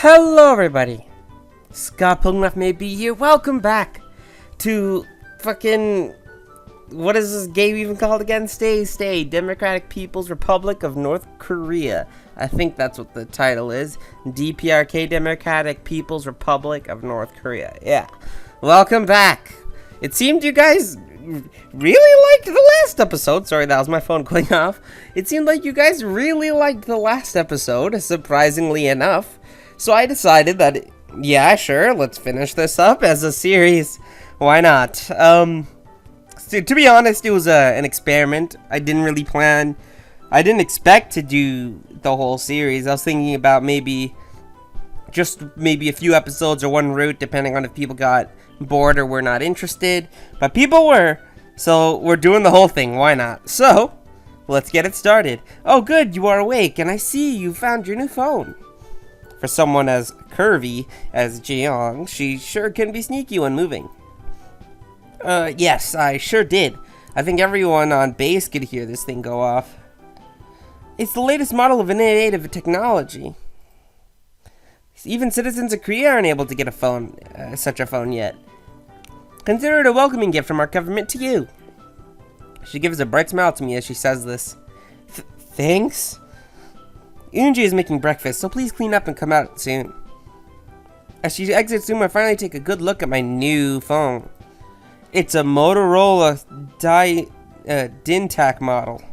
Hello everybody, Scott Pilgrim may be here. Welcome back to fucking, what is this game even called again? Stay, Democratic People's Republic of North Korea. I think that's what the title is. DPRK, Democratic People's Republic of North Korea. Yeah, welcome back. It seemed you guys really liked the last episode. Sorry, that was my phone going off. It seemed like you guys really liked the last episode, surprisingly enough. So I decided that, yeah, sure, let's finish this up as a series. Why not? To be honest, it was an experiment. I didn't expect to do the whole series. I was thinking about maybe a few episodes or one route, depending on if people got bored or were not interested. But people were, so we're doing the whole thing. Why not? So, let's get it started. Oh, good, you are awake, and I see you found your new phone. For someone as curvy as Jeong, she sure can be sneaky when moving. Yes, I sure did. I think everyone on base could hear this thing go off. It's the latest model of innovative technology. Even citizens of Korea aren't able to get such a phone yet. Consider it a welcoming gift from our government to you. She gives a bright smile to me as she says this. Thanks? Yoonji is making breakfast, so please clean up and come out soon. As she exits the room, I finally take a good look at my new phone. It's a Motorola Dintac model.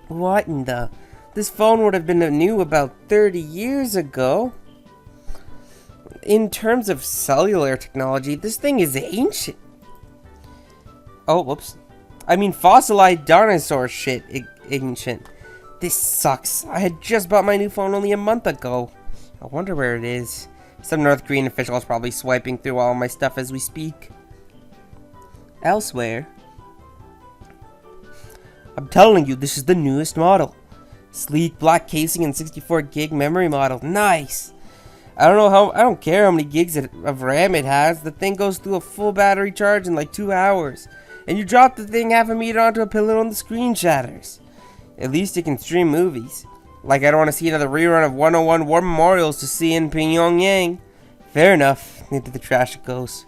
What in the... This phone would have been new about 30 years ago. In terms of cellular technology, this thing is ancient. Oh, whoops. I mean fossilized dinosaur shit ancient. This sucks. I had just bought my new phone only a month ago. I wonder where it is. Some North Korean official is probably swiping through all my stuff as we speak. Elsewhere. I'm telling you, this is the newest model. Sleek black casing and 64 gig memory model. Nice. I don't care how many gigs of RAM it has. The thing goes through a full battery charge in like 2 hours. And you drop the thing half a meter onto a pillow and the screen shatters. At least it can stream movies. Like I don't want to see another rerun of 101 War Memorials to see in Pyongyang. Fair enough. Into the trash it goes.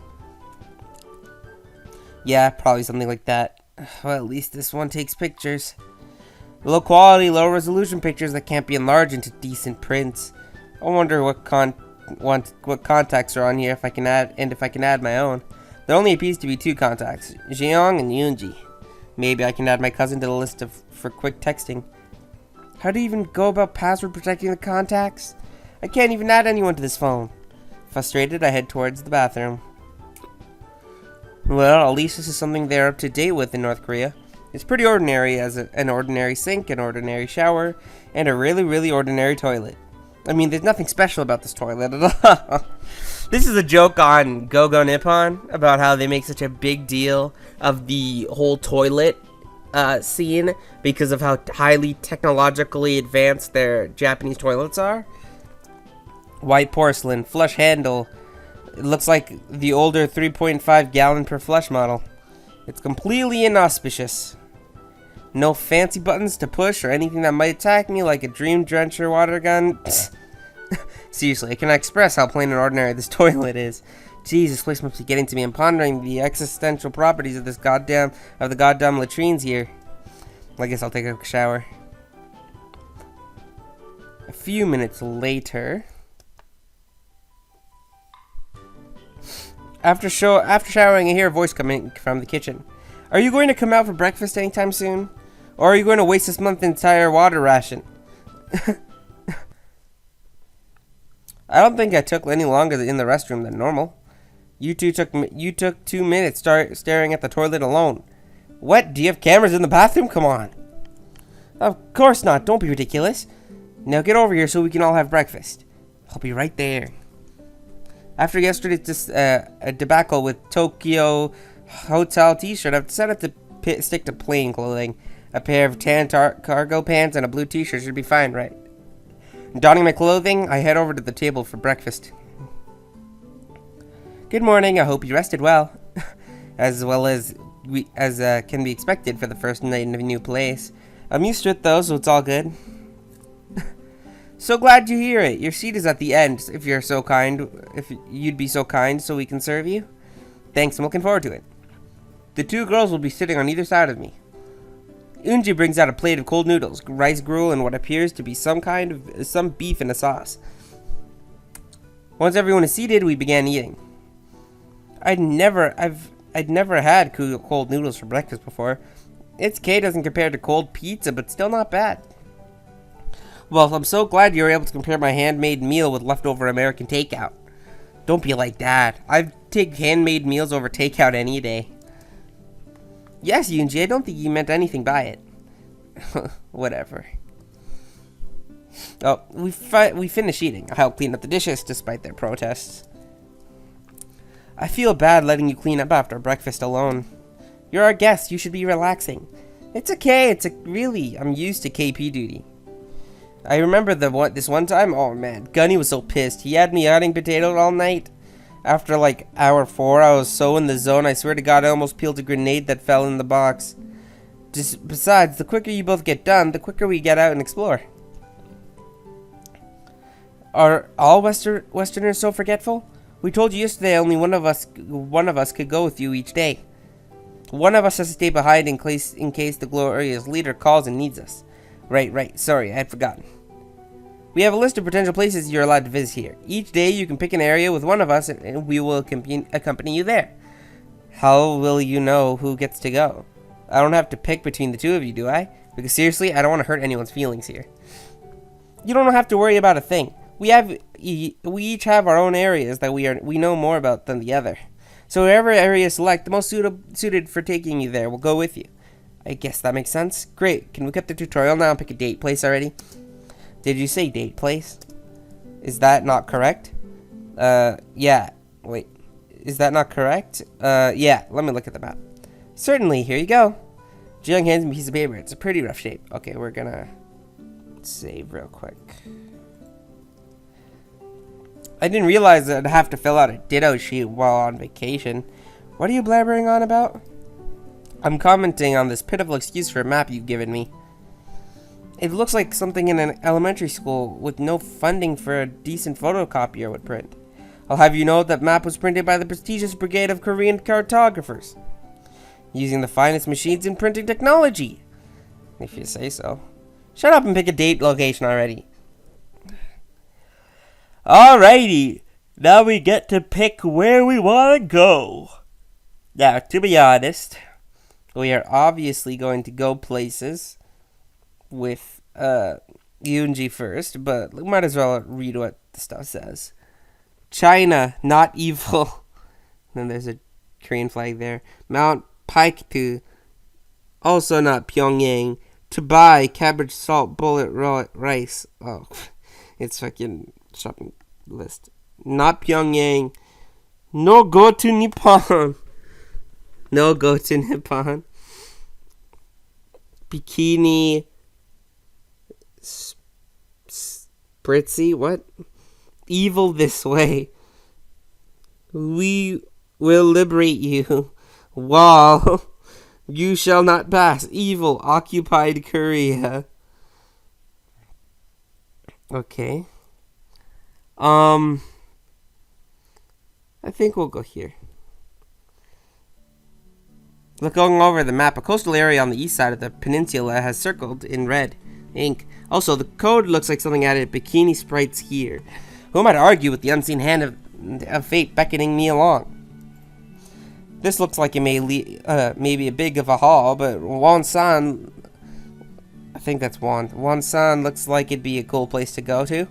Yeah, probably something like that. Well, at least this one takes pictures. Low quality, low resolution pictures that can't be enlarged into decent prints. I wonder what contacts are on here if I can add my own. There only appears to be 2 contacts, Jeong and Yoonji. Maybe I can add my cousin to the list for quick texting. How do you even go about password protecting the contacts? I can't even add anyone to this phone. Frustrated, I head towards the bathroom. Well, at least this is something they're up to date with in North Korea. It's pretty ordinary as an ordinary sink, an ordinary shower, and a really, really ordinary toilet. I mean, there's nothing special about this toilet at all. This is a joke on Go-Go Nippon about how they make such a big deal of the whole toilet scene because of how highly technologically advanced their Japanese toilets are. White porcelain, flush handle. It looks like the older 3.5 gallon per flush model. It's completely inauspicious. No fancy buttons to push or anything that might attack me like a Dream Drencher water gun. Seriously, I cannot express how plain and ordinary this toilet is. Jeez, this place must be getting to me. I'm pondering the existential properties of the goddamn latrines here. I guess I'll take a shower. A few minutes later. After showering, I hear a voice coming from the kitchen. Are you going to come out for breakfast anytime soon? Or are you going to waste this month's entire water ration? I don't think I took any longer in the restroom than normal. You took 2 minutes staring at the toilet alone. What? Do you have cameras in the bathroom? Come on. Of course not. Don't be ridiculous. Now get over here so we can all have breakfast. I'll be right there. After yesterday's a debacle with Tokyo Hotel t-shirt, I've decided to stick to plain clothing. A pair of tan cargo pants and a blue t-shirt should be fine, right? Donning my clothing, I head over to the table for breakfast. Good morning, I hope you rested well. as can be expected for the first night in a new place. I'm used to it though, so it's all good. So glad you hear it. Your seat is at the end, if you're so kind. If you'd be so kind so we can serve you. Thanks, I'm looking forward to it. The two girls will be sitting on either side of me. Unji brings out a plate of cold noodles, rice gruel, and what appears to be some beef in a sauce. Once everyone is seated, we began eating. I'd never had cold noodles for breakfast before. It's okay, doesn't compare to cold pizza, but still not bad. Well, I'm so glad you were able to compare my handmade meal with leftover American takeout. Don't be like that. I'd take handmade meals over takeout any day. Yes, Yoonji, I don't think you meant anything by it. Whatever. Oh, we finished eating. I helped clean up the dishes despite their protests. I feel bad letting you clean up after breakfast alone. You're our guest. You should be relaxing. It's okay. I'm used to KP duty. I remember this one time. Oh man, Gunny was so pissed. He had me cutting potatoes all night. After like hour 4, I was so in the zone, I swear to God I almost peeled a grenade that fell in the box. Besides, the quicker you both get done, the quicker we get out and explore. Are all Westerners so forgetful? We told you yesterday only one of us could go with you each day. One of us has to stay behind in case the glorious leader calls and needs us. Right. Sorry, I had forgotten. We have a list of potential places you're allowed to visit here. Each day you can pick an area with one of us and we will accompany you there. How will you know who gets to go? I don't have to pick between the two of you, do I? Because seriously, I don't want to hurt anyone's feelings here. You don't have to worry about a thing. We each have our own areas that we know more about than the other. So whatever area select, the most suited for taking you there will go with you. I guess that makes sense. Great. Can we cut the tutorial now and pick a date place already? Did you say date place? Is that not correct? Yeah. Wait. Is that not correct? Yeah. Let me look at the map. Certainly. Here you go. Jiyoung hands me a piece of paper. It's a pretty rough shape. Okay, we're gonna save real quick. I didn't realize that I'd have to fill out a ditto sheet while on vacation. What are you blabbering on about? I'm commenting on this pitiful excuse for a map you've given me. It looks like something in an elementary school with no funding for a decent photocopier would print. I'll have you know that map was printed by the prestigious brigade of Korean cartographers, using the finest machines in printing technology. If you say so. Shut up and pick a date location already. Alrighty, now we get to pick where we want to go. Now, to be honest, we are obviously going to go places with Yoonji first, but we might as well read what the stuff says. China, not evil. Then there's a Korean flag there. Mount Paektu, also not Pyongyang. To buy cabbage, salt, bullet, rice. Oh, it's fucking shopping list. Not Pyongyang. No go to Nippon. No go to Nippon. Bikini. Spritzy? What? Evil this way. We will liberate you. Wall. You shall not pass. Evil. Occupied Korea. Okay. I think we'll go here. Looking over the map, a coastal area on the east side of the peninsula has circled in red ink. Also, the code looks like something added bikini sprites here. Who might argue with the unseen hand of fate beckoning me along? This looks like it may be a big of a haul, but Wonsan, I think that's Wonsan looks like it'd be a cool place to go to.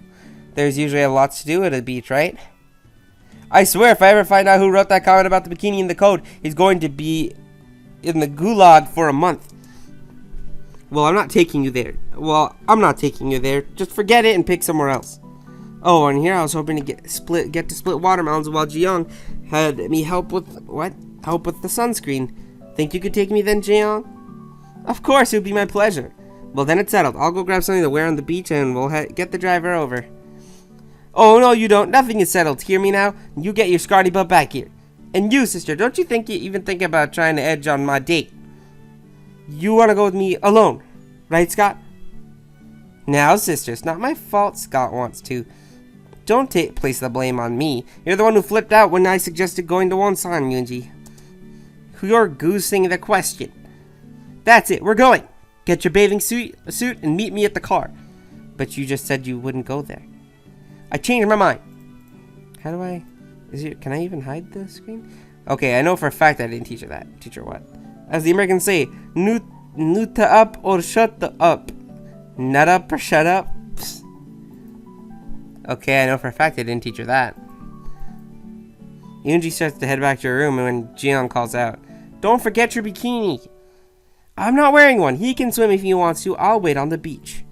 There's usually lots to do at a beach, right? I swear, if I ever find out who wrote that comment about the bikini in the code, he's going to be in the gulag for a month. Well, I'm not taking you there. Just forget it and pick somewhere else. Oh, and here I was hoping to get to split watermelons while Jiyoung had me help with the sunscreen. Think you could take me then, Jiyoung? Of course, it would be my pleasure. Well, then it's settled. I'll go grab something to wear on the beach and we'll get the driver over. Oh, no, you don't. Nothing is settled. Hear me now? You get your Scotty butt back here. And you, sister, don't you even think about trying to edge on my date? You want to go with me alone, right, Scott? Now, sister, it's not my fault Scott wants to. Don't place the blame on me. You're the one who flipped out when I suggested going to Wonsan, Yunji. You're goosing the question. That's it, we're going. Get your bathing suit and meet me at the car. But you just said you wouldn't go there. I changed my mind. How do I... Can I even hide the screen? Okay, I know for a fact I didn't teach her that. Teach her what? As the Americans say, nuta up or shut the up. Nut up or shut up. Psst. Okay, I know for a fact I didn't teach her that. Yunji starts to head back to her room when Jiyoung calls out, "Don't forget your bikini." "I'm not wearing one. He can swim if he wants to. I'll wait on the beach."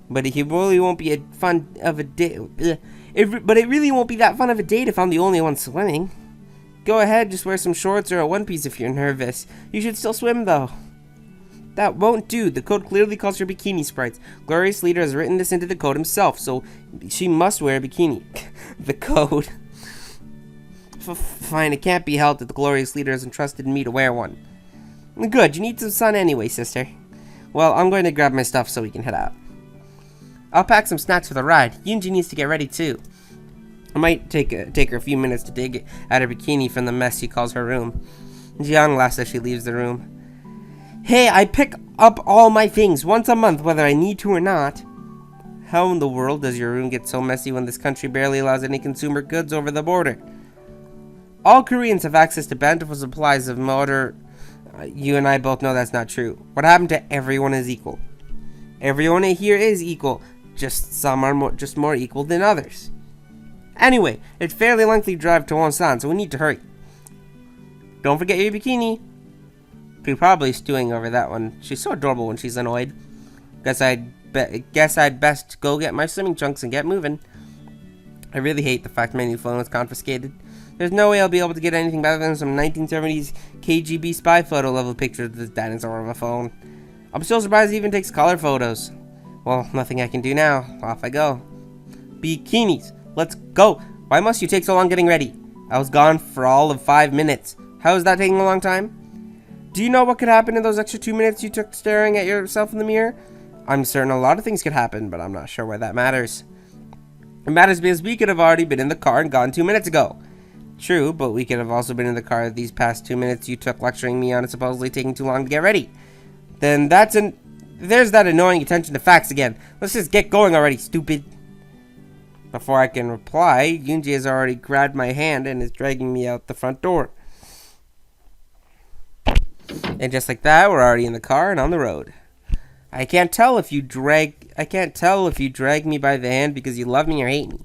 But it really won't be a fun of a day. But it really won't be that fun of a date if I'm the only one swimming. Go ahead, just wear some shorts or a one piece if you're nervous. You should still swim though. That won't do. The code clearly calls for bikini sprites. Glorious Leader has written this into the code himself, so she must wear a bikini. The code. Fine, it can't be helped that the Glorious Leader has entrusted me to wear one. Good, you need some sun anyway, sister. Well, I'm going to grab my stuff so we can head out. I'll pack some snacks for the ride. Yunji needs to get ready too. I might take her a few minutes to dig out her bikini from the mess she calls her room. Jiyoung laughs as she leaves the room. Hey, I pick up all my things once a month, whether I need to or not. How in the world does your room get so messy when this country barely allows any consumer goods over the border? All Koreans have access to bountiful supplies of motor. You and I both know that's not true. What happened to everyone is equal? Everyone here is equal, just some are more equal than others. Anyway, it's fairly lengthy drive to Wonsan, so we need to hurry. Don't forget your bikini. She's probably stewing over that one. She's so adorable when she's annoyed. Guess I'd best go get my swimming trunks and get moving. I really hate the fact my new phone was confiscated. There's no way I'll be able to get anything better than some 1970s KGB spy photo level picture of this dinosaur of a phone. I'm still surprised it even takes color photos. Well, nothing I can do now. Off I go. Bikinis, let's go. Why must you take so long getting ready? I was gone for all of 5 minutes. How is that taking a long time? Do you know what could happen in those extra 2 minutes you took staring at yourself in the mirror? I'm certain a lot of things could happen, but I'm not sure why that matters. It matters because we could have already been in the car and gone 2 minutes ago. True, but we could have also been in the car these past 2 minutes you took lecturing me on it supposedly taking too long to get ready. Then there's that annoying attention to facts again. Let's just get going already, stupid. Before I can reply, Yunji has already grabbed my hand and is dragging me out the front door. And just like that, we're already in the car and on the road. I can't tell if you drag me by the hand because you love me or hate me.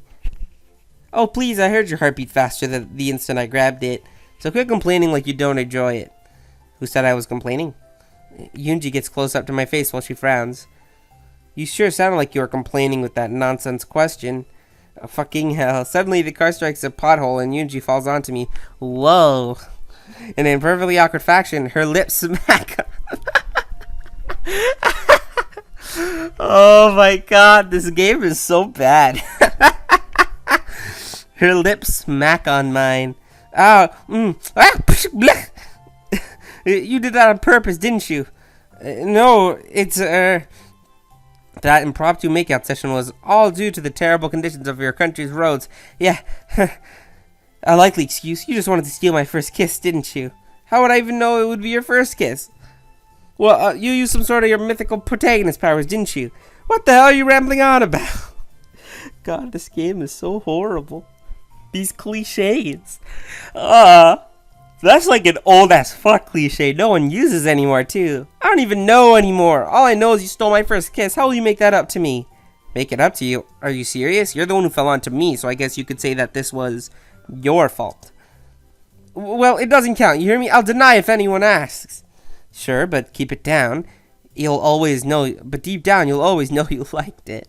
Oh please, I heard your heartbeat faster than the instant I grabbed it. So quit complaining like you don't enjoy it. Who said I was complaining? Yunji gets close up to my face while she frowns. You sure sounded like you were complaining with that nonsense question. Oh, fucking hell. Suddenly the car strikes a pothole and Yunji falls onto me. Whoa. And in perfectly awkward fashion, her lips smack. Oh my god, this game is so bad. Her lips smack on mine. You did that on purpose, didn't you? No, it's, that impromptu makeout session was all due to the terrible conditions of your country's roads. Yeah, a likely excuse. You just wanted to steal my first kiss, didn't you? How would I even know it would be your first kiss? Well, you used some sort of your mythical protagonist powers, didn't you? What the hell are you rambling on about? God, this game is so horrible. These cliches. That's like an old as fuck cliche no one uses anymore too. I don't even know anymore. All I know is you stole my first kiss. How will you make that up to me? Make it up to you? Are you serious? You're the one who fell onto me, so I guess you could say that this was your fault. Well, it doesn't count. You hear me? I'll deny if anyone asks. Sure, but keep it down. You'll always know, but deep down you'll always know you liked it.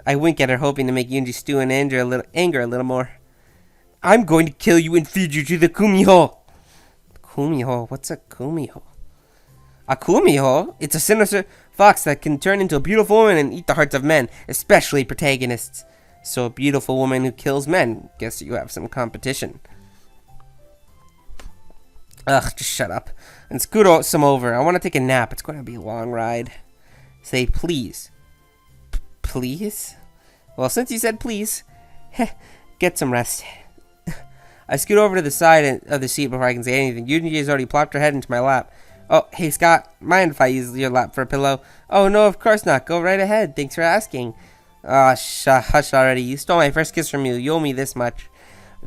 I wink at her, hoping to make Yunji stew in anger a little more. I'm going to kill you and feed you to the kumiho. Kumiho? What's a kumiho? A kumiho? It's a sinister fox that can turn into a beautiful woman and eat the hearts of men, especially protagonists. So a beautiful woman who kills men. Guess you have some competition. Ugh, just shut up. And scoot some over. I want to take a nap. It's going to be a long ride. Say please. Please? Well, since you said please, get some rest. I scoot over to the side of the seat before I can say anything. Yunji has already plopped her head into my lap. Oh, hey Scott, mind if I use your lap for a pillow? Oh no, of course not. Go right ahead. Thanks for asking. Ah, hush already. You stole my first kiss from you. You owe me this much.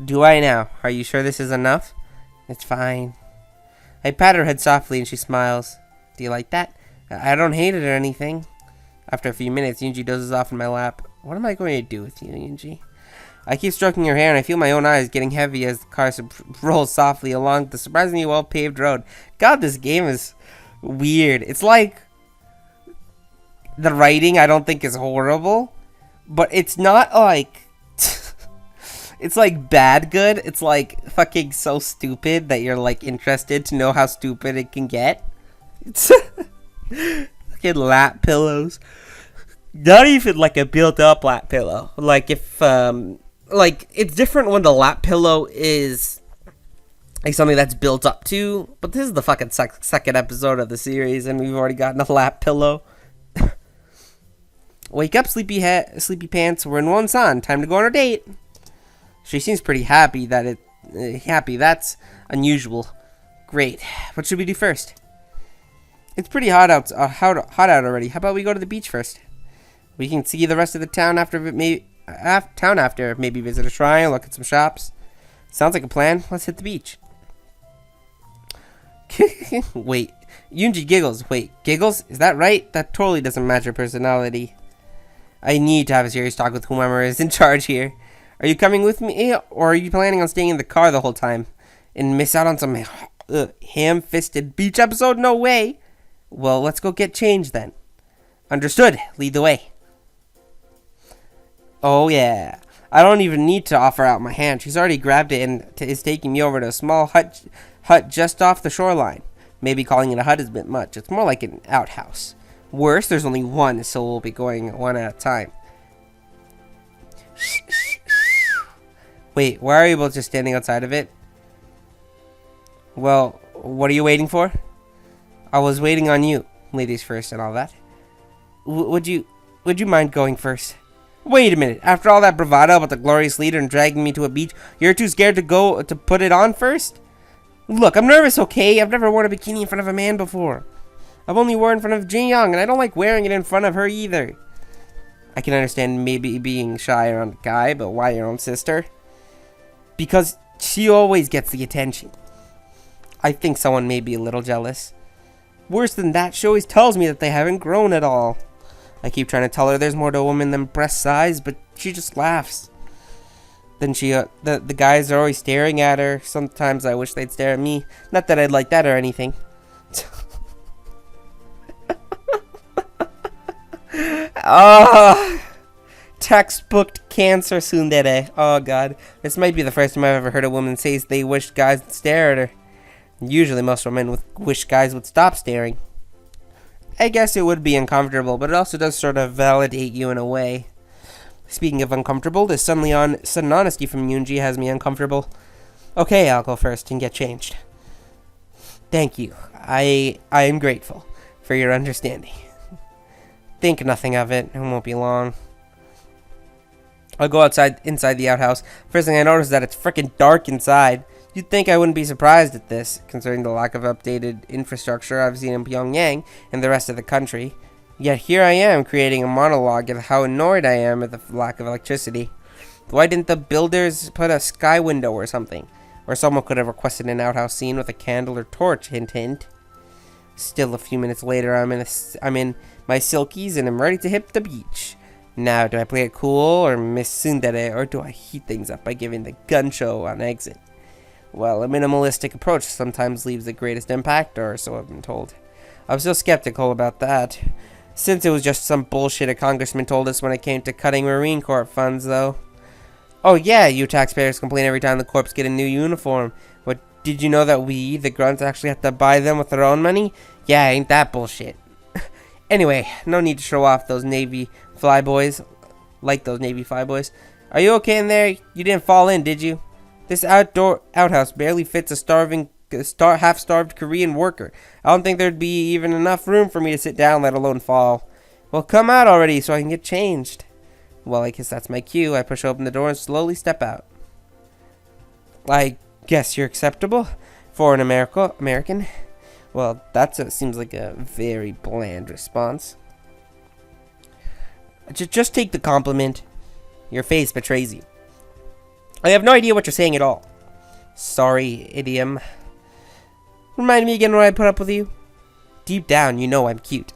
Do I now? Are you sure this is enough? It's fine. I pat her head softly and she smiles. Do you like that? I don't hate it or anything. After a few minutes, Yunji dozes off in my lap. What am I going to do with you, Yunji? I keep stroking her hair and I feel my own eyes getting heavy as the car rolls softly along the surprisingly well-paved road. God, this game is weird. It's like the writing I don't think is horrible, but it's not like it's like bad good. It's like fucking so stupid that you're like interested to know how stupid it can get. It's fucking lap pillows. Not even like a built-up lap pillow. Like if like it's different when the lap pillow is like something that's built up to, but this is the fucking second episode of the series and we've already gotten a lap pillow. Wake up, sleepy pants. We're in Wonsan. Time to go on our date. She seems pretty happy that happy. That's unusual. Great. What should we do first? It's pretty hot out. Hot out already. How about we go to the beach first? We can see the rest of the town after. Maybe visit a shrine, look at some shops. Sounds like a plan. Let's hit the beach. Wait. Yunji giggles. Wait, giggles? Is that right? That totally doesn't match her personality. I need to have a serious talk with whomever is in charge here. Are you coming with me, or are you planning on staying in the car the whole time and miss out on some ham-fisted beach episode? No way. Well, let's go get changed then. Understood. Lead the way. Oh yeah. I don't even need to offer out my hand. She's already grabbed it and is taking me over to a small hut just off the shoreline. Maybe calling it a hut is a bit much. It's more like an outhouse. Worse, there's only one, so we'll be going one at a time. Wait, why are you both just standing outside of it? Well, what are you waiting for? I was waiting on you. Ladies first and all that. Would you mind going first? Wait a minute. After all that bravado about the glorious leader and dragging me to a beach, you're too scared to go to put it on first? Look, I'm nervous, okay? I've never worn a bikini in front of a man before. I've only worn it in front of Jin Young, and I don't like wearing it in front of her either. I can understand maybe being shy around a guy, but why your own sister? Because she always gets the attention. I think someone may be a little jealous. Worse than that, she always tells me that they haven't grown at all. I keep trying to tell her there's more to a woman than breast size, but she just laughs. Then the guys are always staring at her. Sometimes I wish they'd stare at me. Not that I'd like that or anything. Oh, textbook cancer tsundere. Oh god, this might be the first time I've ever heard a woman say they wish guys would stare at her. Usually most women wish guys would stop staring. I guess it would be uncomfortable, but it also does sort of validate you in a way. Speaking of uncomfortable, this sudden honesty from Yunji has me uncomfortable. Okay, I'll go first and get changed. Thank you. I am grateful for your understanding. Think nothing of it. It won't be long. I'll go inside the outhouse. First thing I notice is that it's freaking dark inside. You'd think I wouldn't be surprised at this, considering the lack of updated infrastructure I've seen in Pyongyang and the rest of the country. Yet here I am, creating a monologue of how annoyed I am at the lack of electricity. Why didn't the builders put a sky window or something? Or someone could have requested an outhouse scene with a candle or torch, hint hint. Still, a few minutes later, I'm in my silkies and I'm ready to hit the beach. Now, do I play it cool or Miss Tsundere, or do I heat things up by giving the gun show on exit? Well, a minimalistic approach sometimes leaves the greatest impact, or so I've been told. I'm still skeptical about that, since it was just some bullshit a congressman told us when it came to cutting Marine Corps funds, though. Oh yeah, you taxpayers complain every time the corps get a new uniform. What, did you know that we, the grunts, actually have to buy them with our own money? Yeah, ain't that bullshit. Anyway, no need to show off those Navy flyboys. Like those Navy flyboys. Are you okay in there? You didn't fall in, did you? This outhouse barely fits a half-starved Korean worker. I don't think there'd be even enough room for me to sit down, let alone fall. Well, come out already so I can get changed. Well, I guess that's my cue. I push open the door and slowly step out. I guess you're acceptable for an American. Well, seems like a very bland response. Just take the compliment. Your face betrays you. I have no idea what you're saying at all. Sorry, idiom. Remind me again when I put up with you. Deep down, you know I'm cute.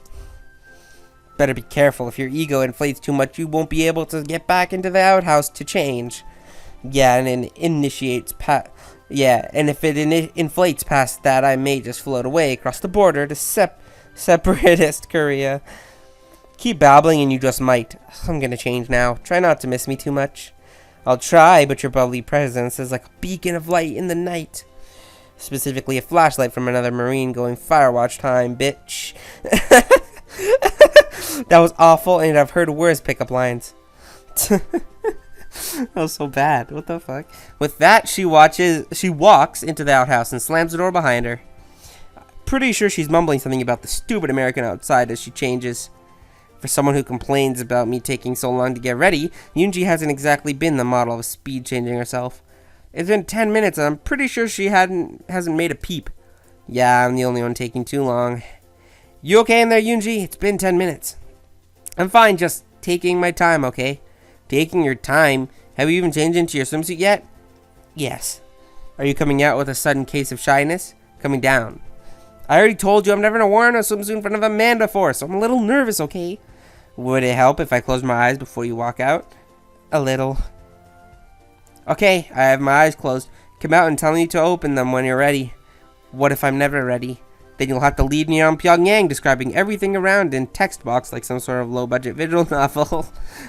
Better be careful. If your ego inflates too much, you won't be able to get back into the outhouse to change. Yeah, and it initiates and if it inflates past that, I may just float away across the border to separatist Korea. Keep babbling and you just might. I'm gonna change now. Try not to miss me too much. I'll try, but your bubbly presence is like a beacon of light in the night. Specifically a flashlight from another Marine going Firewatch time, bitch. That was awful, and I've heard worse pickup lines. That was so bad. What the fuck? With that, she walks into the outhouse and slams the door behind her. Pretty sure she's mumbling something about the stupid American outside as she changes. For someone who complains about me taking so long to get ready, Yoonji hasn't exactly been the model of speed changing herself. It's been 10 minutes and I'm pretty sure she hasn't made a peep. Yeah, I'm the only one taking too long. You okay in there, Yoonji? It's been 10 minutes. I'm fine, just taking my time, okay? Taking your time? Have you even changed into your swimsuit yet? Yes. Are you coming out with a sudden case of shyness? Coming down. I already told you I've never worn a swimsuit in front of a man before, so I'm a little nervous, okay? Would it help if I closed my eyes before you walk out? A little. Okay, I have my eyes closed. Come out and tell me to open them when you're ready. What if I'm never ready? Then you'll have to lead me around Pyongyang describing everything around in text box like some sort of low-budget visual novel.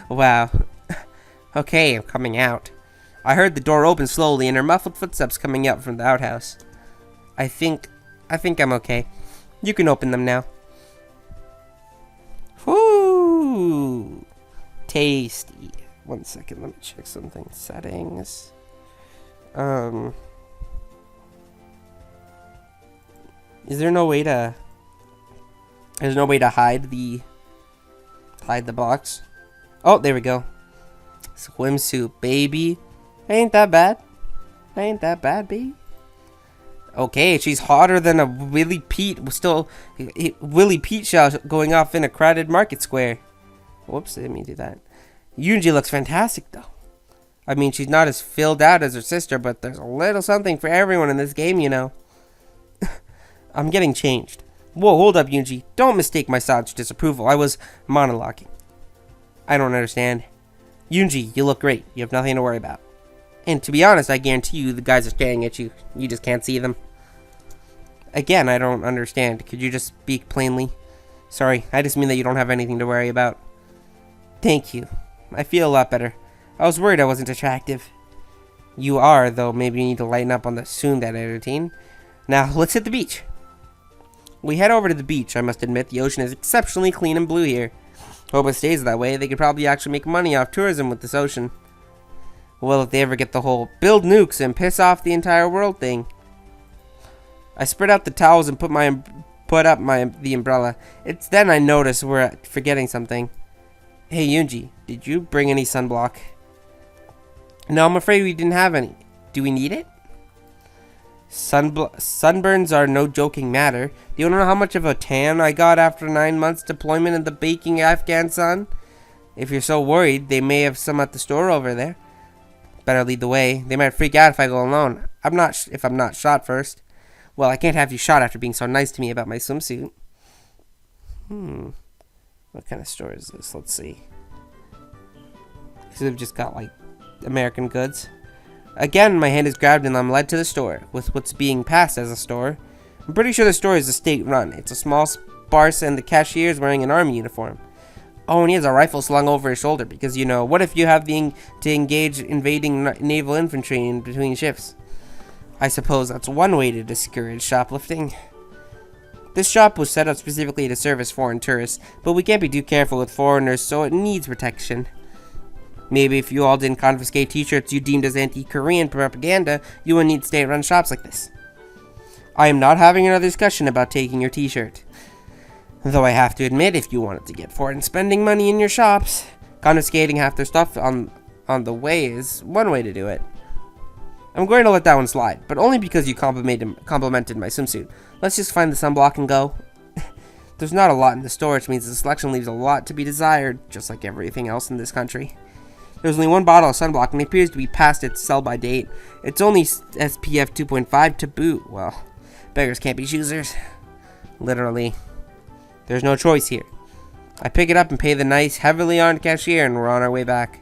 Wow. Okay, I'm coming out. I heard the door open slowly and her muffled footsteps coming out from the outhouse. I think I'm okay. You can open them now. Whoo! Tasty. 1 second, let me check something. Settings. Is there no way to... There's no way to hide the box? Oh, there we go. Swimsuit, baby. Ain't that bad. Ain't that bad, baby. Okay, she's hotter than a Willie Pete shell going off in a crowded market square. Whoops, I didn't mean to do that. Yoonji looks fantastic, though. I mean, she's not as filled out as her sister, but there's a little something for everyone in this game, you know. I'm getting changed. Whoa, hold up, Yoonji. Don't mistake my silence disapproval. I was monologuing. I don't understand. Yoonji, you look great. You have nothing to worry about. And to be honest, I guarantee you the guys are staring at you. You just can't see them. Again, I don't understand. Could you just speak plainly? Sorry, I just mean that you don't have anything to worry about. Thank you. I feel a lot better. I was worried I wasn't attractive. You are, though maybe you need to lighten up on the tsundere routine. Now, let's hit the beach. We head over to the beach. I must admit, the ocean is exceptionally clean and blue here. Hope it stays that way. They could probably actually make money off tourism with this ocean. Well, if they ever get the whole build nukes and piss off the entire world thing. I spread out the towels and put up the umbrella. It's then I notice we're forgetting something. Hey, Yoonji, did you bring any sunblock? No, I'm afraid we didn't have any. Do we need it? Sunburns are no joking matter. Do you know how much of a tan I got after 9 months deployment in the baking Afghan sun? If you're so worried, they may have some at the store over there. Better lead the way. They might freak out if I go alone. If I'm not shot first. Well, I can't have you shot after being so nice to me about my swimsuit. What kind of store is this? Let's see. Because they've just got, like, American goods. Again, my hand is grabbed and I'm led to the store, with what's being passed as a store. I'm pretty sure the store is a state-run. It's a small, sparse, and the cashier is wearing an army uniform. Oh, and he has a rifle slung over his shoulder, because, you know, what if you have to engage invading naval infantry in between shifts? I suppose that's one way to discourage shoplifting. This shop was set up specifically to service foreign tourists, but we can't be too careful with foreigners, so it needs protection. Maybe if you all didn't confiscate t-shirts you deemed as anti-Korean propaganda, you wouldn't need state-run shops like this. I am not having another discussion about taking your t-shirt. Though I have to admit, if you wanted to get for it and spending money in your shops, confiscating half their stuff on the way is one way to do it. I'm going to let that one slide, but only because you complimented my swimsuit. Let's just find the sunblock and go. There's not a lot in the store, which means the selection leaves a lot to be desired, just like everything else in this country. There's only one bottle of sunblock, and it appears to be past its sell-by date. It's only SPF 2.5 to boot. Well, beggars can't be choosers. Literally. There's no choice here. I pick it up and pay the nice, heavily armed cashier, and we're on our way back.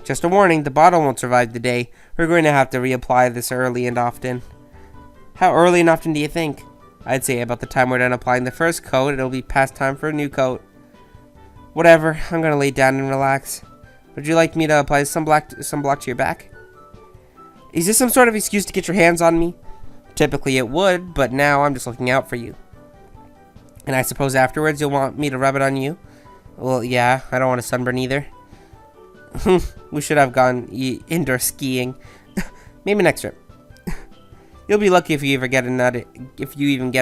Just a warning, the bottle won't survive the day. We're going to have to reapply this early and often. How early and often do you think? I'd say about the time we're done applying the first coat, it'll be past time for a new coat. Whatever, I'm gonna lay down and relax. Would you like me to apply sunblock to your back? Is this some sort of excuse to get your hands on me? Typically it would, but now I'm just looking out for you. And I suppose afterwards you'll want me to rub it on you? Well, yeah, I don't want a sunburn either. We should have gone indoor skiing. Maybe next trip. You'll be lucky if you even get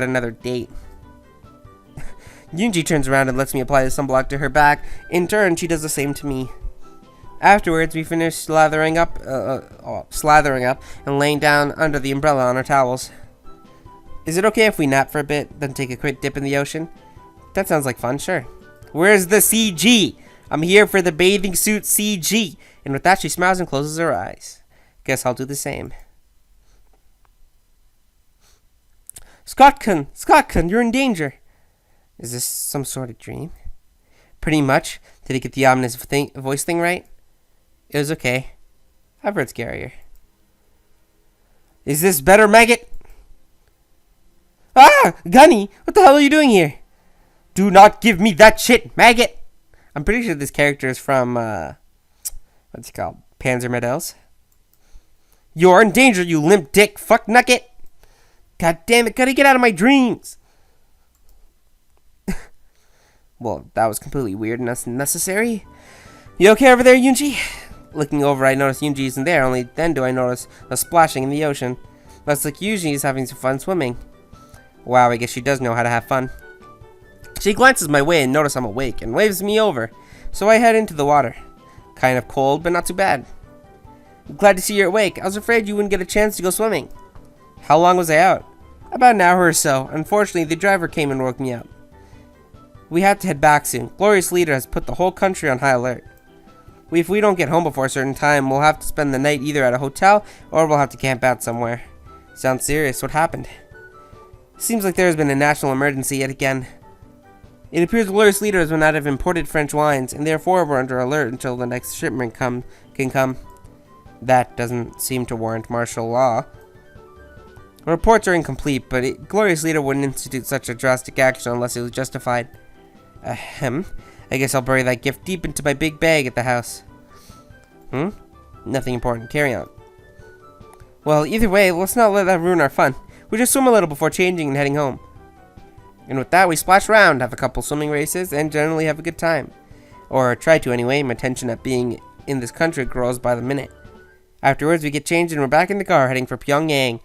another date. Yunji turns around and lets me apply the sunblock to her back. In turn, she does the same to me. Afterwards, we finish slathering up and laying down under the umbrella on our towels. Is it okay if we nap for a bit, then take a quick dip in the ocean? That sounds like fun, sure. Where's the CG? I'm here for the bathing suit CG. And with that, she smiles and closes her eyes. Guess I'll do the same. Scott-kun, you're in danger. Is this some sort of dream? Pretty much. Did he get the ominous voice thing right? It was okay. I've heard scarier. Is this better, maggot? Ah! Gunny! What the hell are you doing here? Do not give me that shit, maggot! I'm pretty sure this character is from, what's it called? Panzer Medals. You're in danger, you limp dick fuck nugget! God damn it, gotta get out of my dreams! Well, that was completely weird and unnecessary. You okay over there, Yunji? Looking over, I notice Yunji isn't there. Only then do I notice a splashing in the ocean. Looks like Yunji is having some fun swimming. Wow, I guess she does know how to have fun. She glances my way and notices I'm awake and waves me over. So I head into the water. Kind of cold, but not too bad. Glad to see you're awake. I was afraid you wouldn't get a chance to go swimming. How long was I out? About an hour or so. Unfortunately, the driver came and woke me up. We have to head back soon. Glorious Leader has put the whole country on high alert. If we don't get home before a certain time, we'll have to spend the night either at a hotel or we'll have to camp out somewhere. Sounds serious. What happened? Seems like there has been a national emergency yet again. It appears the Glorious Leader has run out of imported French wines, and therefore we're under alert until the next shipment can come. That doesn't seem to warrant martial law. Reports are incomplete, but Glorious Leader wouldn't institute such a drastic action unless it was justified. Ahem. I guess I'll bury that gift deep into my big bag at the house. Nothing important. Carry on. Well, either way, let's not let that ruin our fun. We just swim a little before changing and heading home. And with that, we splash around, have a couple swimming races, and generally have a good time. Or try to anyway. My tension at being in this country grows by the minute. Afterwards, we get changed and we're back in the car heading for Pyongyang.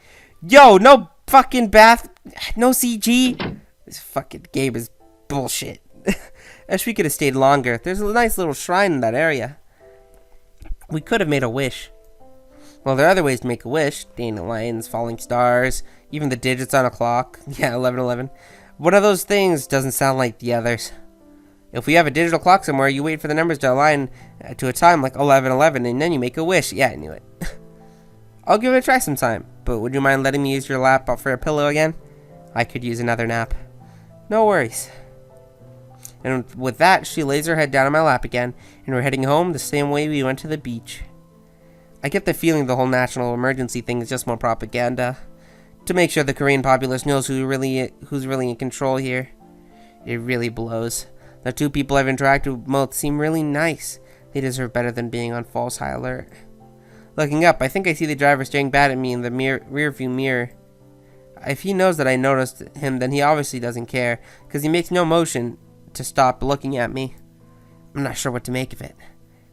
Yo, no fucking bath, no CG. This fucking game is bullshit. I wish we could have stayed longer. There's a nice little shrine in that area. We could have made a wish. Well, there are other ways to make a wish. Dandelions, falling stars, even the digits on a clock. Yeah, 1111. One of those things doesn't sound like the others. If we have a digital clock somewhere, you wait for the numbers to align to a time like 1111, and then you make a wish. Yeah, I knew it. I'll give it a try sometime, but would you mind letting me use your lap for a pillow again? I could use another nap. No worries. And with that, she lays her head down on my lap again, and we're heading home the same way we went to the beach. I get the feeling the whole national emergency thing is just more propaganda, to make sure the Korean populace knows who's really in control here. It really blows. The two people I've interacted with most seem really nice. They deserve better than being on false high alert. Looking up, I think I see the driver staring back at me in the rearview mirror. If he knows that I noticed him, then he obviously doesn't care, because he makes no motion to stop looking at me. I'm not sure what to make of it.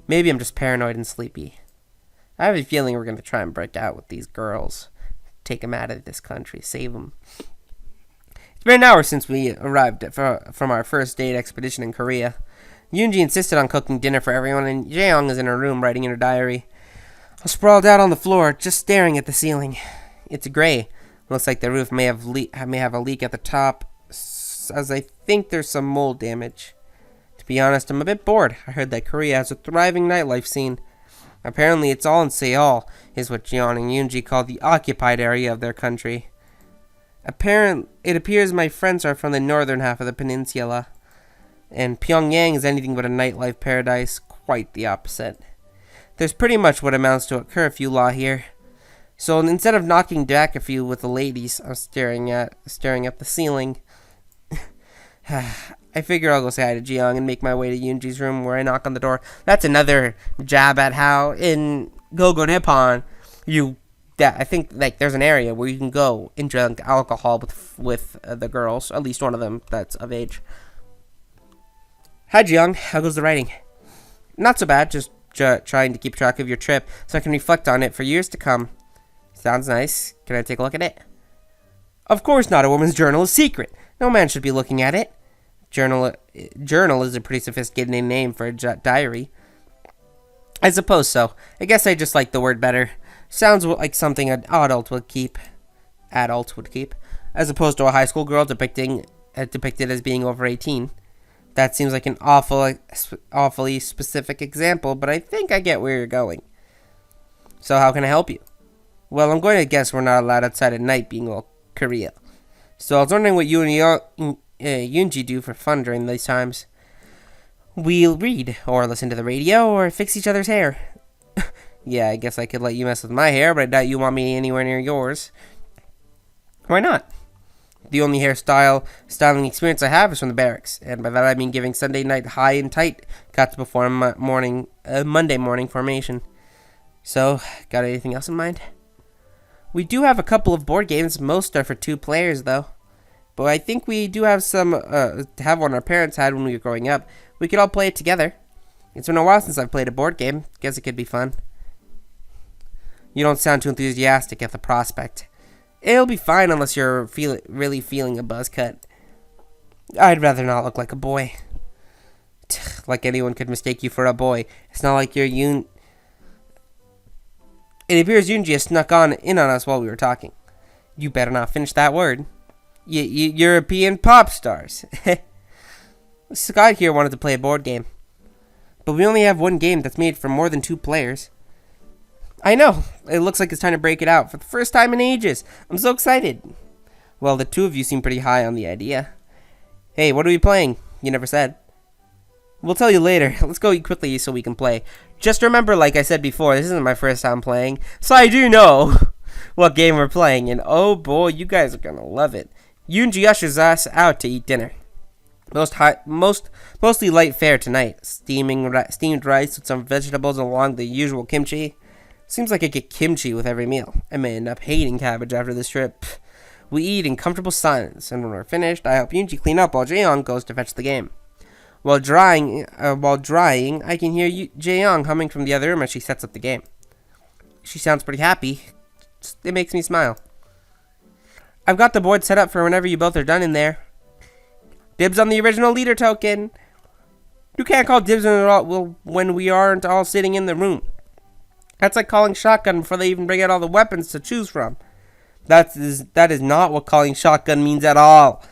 Maybe I'm just paranoid and sleepy. I have a feeling we're going to try and break out with these girls. Take them out of this country. Save them. It's been an hour since we arrived from our first date expedition in Korea. Yoonji insisted on cooking dinner for everyone, and Jaeyoung is in her room writing in her diary. I'm sprawled out on the floor, just staring at the ceiling. It's gray. Looks like the roof may have a leak at the top, as I think there's some mold damage. To be honest, I'm a bit bored. I heard that Korea has a thriving nightlife scene. Apparently, it's all in Seoul, is what Jeon and Yoonji call the occupied area of their country. It appears my friends are from the northern half of the peninsula, and Pyongyang is anything but a nightlife paradise, quite the opposite. There's pretty much what amounts to a curfew law here. So instead of knocking back a few with the ladies, I'm staring up the ceiling. I figure I'll go say hi to Jeong and make my way to Yoonji's room, where I knock on the door. That's another jab at how in Gogo Nippon I think like there's an area where you can go and drink alcohol with the girls, at least one of them that's of age. Hi Jeong, how goes the writing? Not so bad, just trying to keep track of your trip so I can reflect on it for years to come. Sounds nice. Can I take a look at it? Of course not. A woman's journal is secret. No man should be looking at it. Journal is a pretty sophisticated name for a diary. I suppose so. I guess I just like the word better. Sounds like something an adult would keep. As opposed to a high school girl depicted as being over 18. That seems like an awfully specific example, but I think I get where you're going. So how can I help you? Well, I'm going to guess we're not allowed outside at night, being all Korea. So I was wondering what you and Yoonji do for fun during these times. We'll read, or listen to the radio, or fix each other's hair. Yeah, I guess I could let you mess with my hair, but I doubt you want me anywhere near yours. Why not? The only styling experience I have is from the barracks, and by that I mean giving Sunday night high and tight cuts before Monday morning formation. So, got anything else in mind? We do have a couple of board games. Most are for 2 players, though. But I think we do have some, have one our parents had when we were growing up. We could all play it together. It's been a while since I've played a board game. Guess it could be fun. You don't sound too enthusiastic at the prospect. It'll be fine unless you're really feeling a buzz cut. I'd rather not look like a boy. Like anyone could mistake you for a boy. It's not like you're It appears Yoonji has snuck in on us while we were talking. You better not finish that word. European pop stars. Scott here wanted to play a board game. But we only have one game that's made for more than 2 players. I know. It looks like it's time to break it out for the first time in ages. I'm so excited. Well, the 2 of you seem pretty high on the idea. Hey, what are we playing? You never said. We'll tell you later. Let's go eat quickly so we can play. Just remember, like I said before, this isn't my first time playing, so I do know what game we're playing, and oh boy, you guys are gonna love it. Yoonji ushers us out to eat dinner. Mostly light fare tonight. Steamed rice with some vegetables along the usual kimchi. Seems like I get kimchi with every meal. I may end up hating cabbage after this trip. We eat in comfortable silence, and when we're finished, I help Yoonji clean up while Jaeyoung goes to fetch the game. While drying, I can hear Jaeyoung humming from the other room as she sets up the game. She sounds pretty happy. It makes me smile. I've got the board set up for whenever you both are done in there. Dibs on the original leader token. You can't call dibs when we aren't all sitting in the room. That's like calling shotgun before they even bring out all the weapons to choose from. That is not what calling shotgun means at all.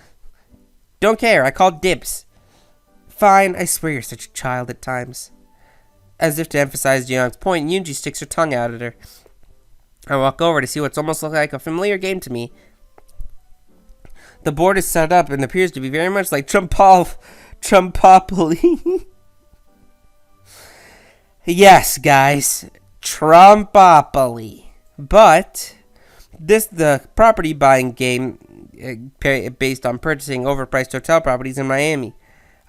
Don't care, I called dibs. Fine, I swear you're such a child at times. As if to emphasize Jeong's point, Yoonji sticks her tongue out at her. I walk over to see what's almost like a familiar game to me. The board is set up and appears to be very much like Trumpopoly. Yes, guys, Trumpopoly. But the property buying game based on purchasing overpriced hotel properties in Miami.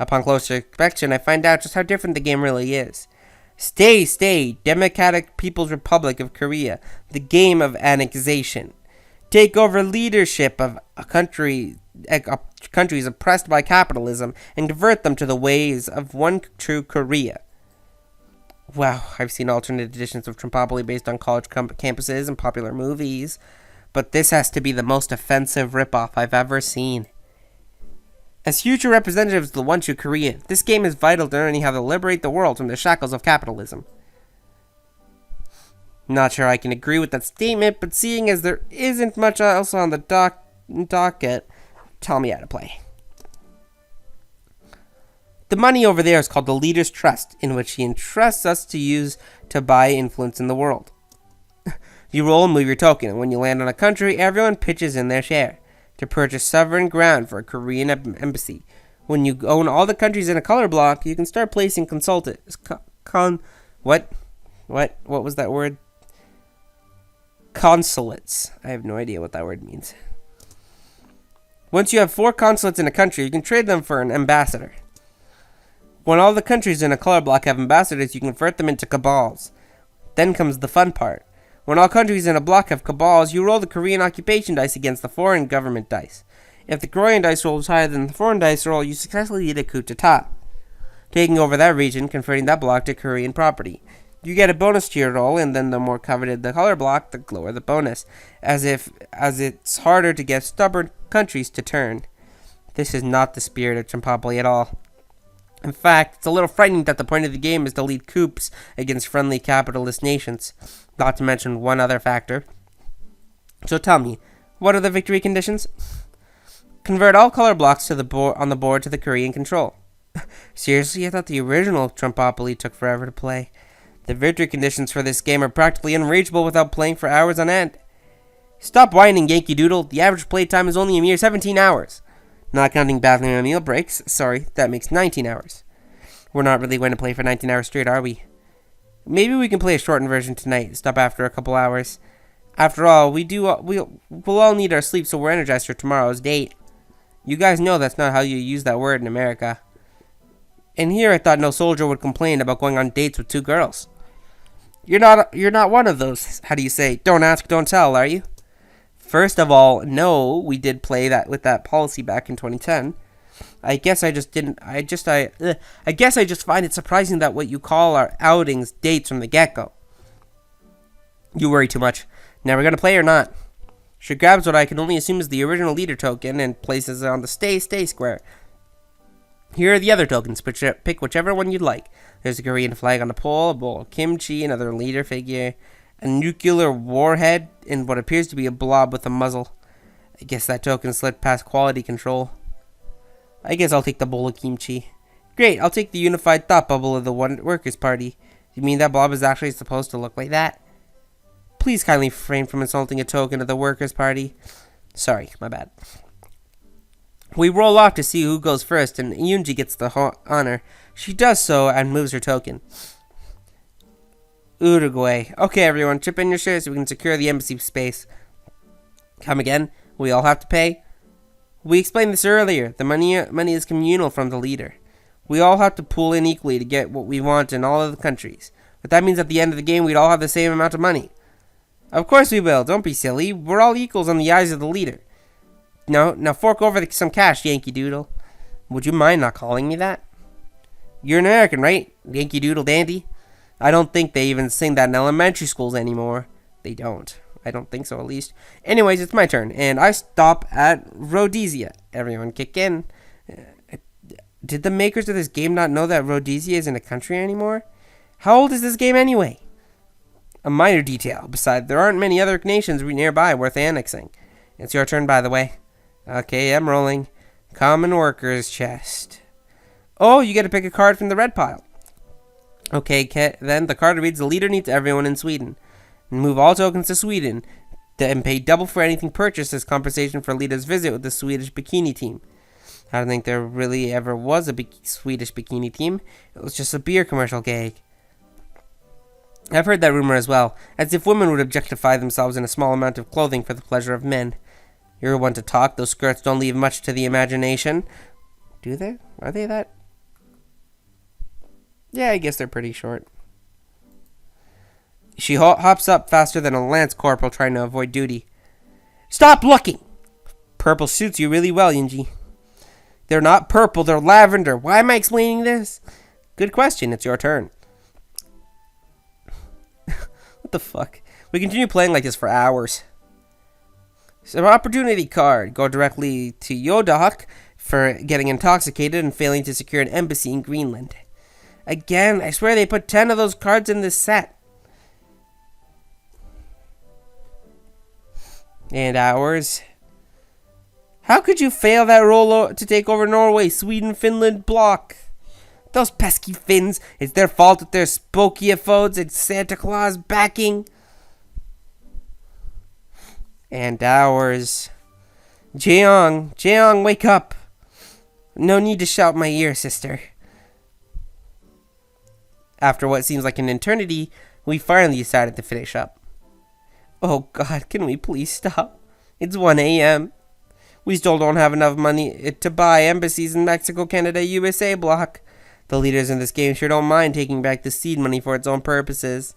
Upon closer inspection, I find out just how different the game really is. Stay, Democratic People's Republic of Korea, the game of annexation. Take over leadership of countries oppressed by capitalism and convert them to the ways of one true Korea. Wow, I've seen alternate editions of Trumpopoly based on college campuses and popular movies, but this has to be the most offensive ripoff I've ever seen. As future representatives of the one true Korea, this game is vital to learning how to liberate the world from the shackles of capitalism. Not sure I can agree with that statement, but seeing as there isn't much else on the docket, tell me how to play. The money over there is called the Leader's Trust, in which he entrusts us to use to buy influence in the world. You roll and move your token, and when you land on a country, everyone pitches in their share to purchase sovereign ground for a Korean embassy. When you own all the countries in a color block, you can start placing what was that word? Consulates. I have no idea what that word means. Once you have 4 consulates in a country, you can trade them for an ambassador. When all the countries in a color block have ambassadors, you convert them into cabals. Then comes the fun part. When all countries in a block have cabals, you roll the Korean occupation dice against the foreign government dice. If the Korean dice roll is higher than the foreign dice roll, you successfully lead a coup d'etat, taking over that region, converting that block to Korean property. You get a bonus to your roll, and then the more coveted the color block, the lower the bonus, as it's harder to get stubborn countries to turn. This is not the spirit of Trumpopoly at all. In fact, it's a little frightening that the point of the game is to lead coups against friendly capitalist nations, not to mention one other factor. So tell me, what are the victory conditions? Convert all color blocks on the board to the Korean control. Seriously, I thought the original Trumpopoly took forever to play. The victory conditions for this game are practically unreachable without playing for hours on end. Stop whining, Yankee Doodle. The average playtime is only a mere 17 hours. Not counting bathroom and meal breaks. Sorry, that makes 19 hours. We're not really going to play for 19 hours straight, are we? Maybe we can play a shortened version tonight. Stop after a couple hours. After all, we'll all need our sleep, so we're energized for tomorrow's date. You guys know that's not how you use that word in America. And here I thought no soldier would complain about going on dates with 2 girls. You're not one of those, how do you say, don't ask, don't tell, are you? First of all, no, we did play that with that policy back in 2010. I guess I just find it surprising that what you call our outings dates from the get-go. You worry too much. Now we're gonna play or not? She grabs what I can only assume is the original leader token and places it on the stay square. Here are the other tokens. Pick whichever one you'd like. There's a Korean flag on a pole, a bowl of kimchi, another leader figure, a nuclear warhead, and what appears to be a blob with a muzzle. I guess that token slid past quality control. I guess I'll take the bowl of kimchi. Great, I'll take the unified thought bubble of the Workers' Party. You mean that blob is actually supposed to look like that? Please kindly refrain from insulting a token of the Workers' Party. Sorry, my bad. We roll off to see who goes first, and Yoonji gets the honor. She does so and moves her token. Uruguay. Okay, everyone, chip in your shares so we can secure the embassy space. Come again? We all have to pay? We explained this earlier. The money is communal from the leader. We all have to pool in equally to get what we want in all of the countries. But that means at the end of the game, we'd all have the same amount of money. Of course we will. Don't be silly. We're all equals in the eyes of the leader. Now fork over some cash, Yankee Doodle. Would you mind not calling me that? You're an American, right? Yankee Doodle Dandy? I don't think they even sing that in elementary schools anymore. They don't. I don't think so, at least. Anyways, it's my turn, and I stop at Rhodesia. Everyone kick in. Did the makers of this game not know that Rhodesia isn't a country anymore? How old is this game anyway? A minor detail. Besides, there aren't many other nations nearby worth annexing. It's your turn, by the way. Okay, I'm rolling. Common workers chest. Oh, you get to pick a card from the red pile. Okay, then the card reads, the leader needs everyone in Sweden. Move all tokens to Sweden and pay double for anything purchased as compensation for leader's visit with the Swedish bikini team. I don't think there really ever was a Swedish bikini team. It was just a beer commercial gag. I've heard that rumor as well, as if women would objectify themselves in a small amount of clothing for the pleasure of men. You're one to talk. Those skirts don't leave much to the imagination. Do they? Are they that? Yeah, I guess they're pretty short. She hops up faster than a lance corporal trying to avoid duty. Stop looking! Purple suits you really well, Yunji. They're not purple, they're lavender. Why am I explaining this? Good question, it's your turn. What the fuck? We continue playing like this for hours. So opportunity card. Go directly to Yodahak. for getting intoxicated and failing to secure an embassy in Greenland. Again, I swear they put 10 of those cards in this set. And ours. How could you fail that roll to take over Norway, Sweden, Finland block? Those pesky Finns. It's their fault that they're Spokiefodes and Santa Claus backing. And ours. Jeong, wake up. No need to shout in my ear, sister. After what seems like an eternity, we finally decided to finish up. Oh God, can we please stop? It's 1 a.m. We still don't have enough money to buy embassies in Mexico, Canada, USA block. The leaders in this game sure don't mind taking back the seed money for its own purposes.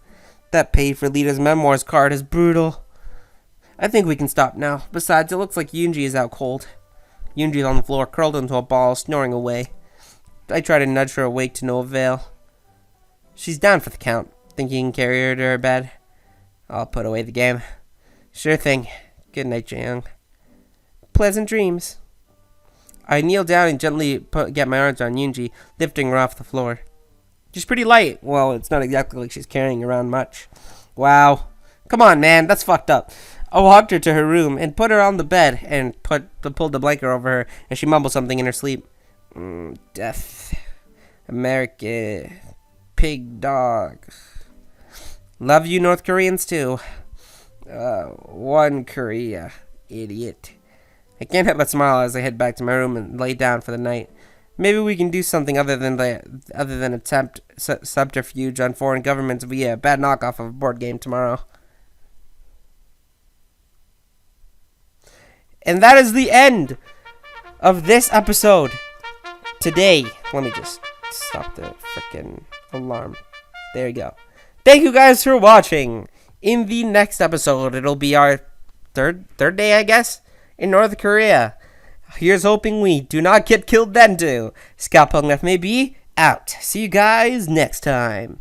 That paid for leaders' memoirs card is brutal. I think we can stop now. Besides, it looks like Yoonji is out cold. Yoonji's on the floor, curled into a ball, snoring away. I try to nudge her awake to no avail. She's down for the count, thinking you can carry her to her bed. I'll put away the game. Sure thing. Good night, Jaeyoung. Pleasant dreams. I kneel down and gently get my arms around Yoonji, lifting her off the floor. She's pretty light. Well, it's not exactly like she's carrying around much. Wow. Come on, man. That's fucked up. I walked her to her room and put her on the bed and pulled the blanket over her as she mumbled something in her sleep. Death. America. Pig dog. Love you, North Koreans, too. One Korea. Idiot. I can't help but smile as I head back to my room and lay down for the night. Maybe we can do something other than attempt subterfuge on foreign governments via a bad knockoff of a board game tomorrow. And that is the end of this episode. Today, let me just stop the freaking alarm. There you go. Thank you guys for watching. In the next episode, it'll be our third day, I guess, in North Korea. Here's hoping we do not get killed then too. Scott Pugnath may be out. See you guys next time.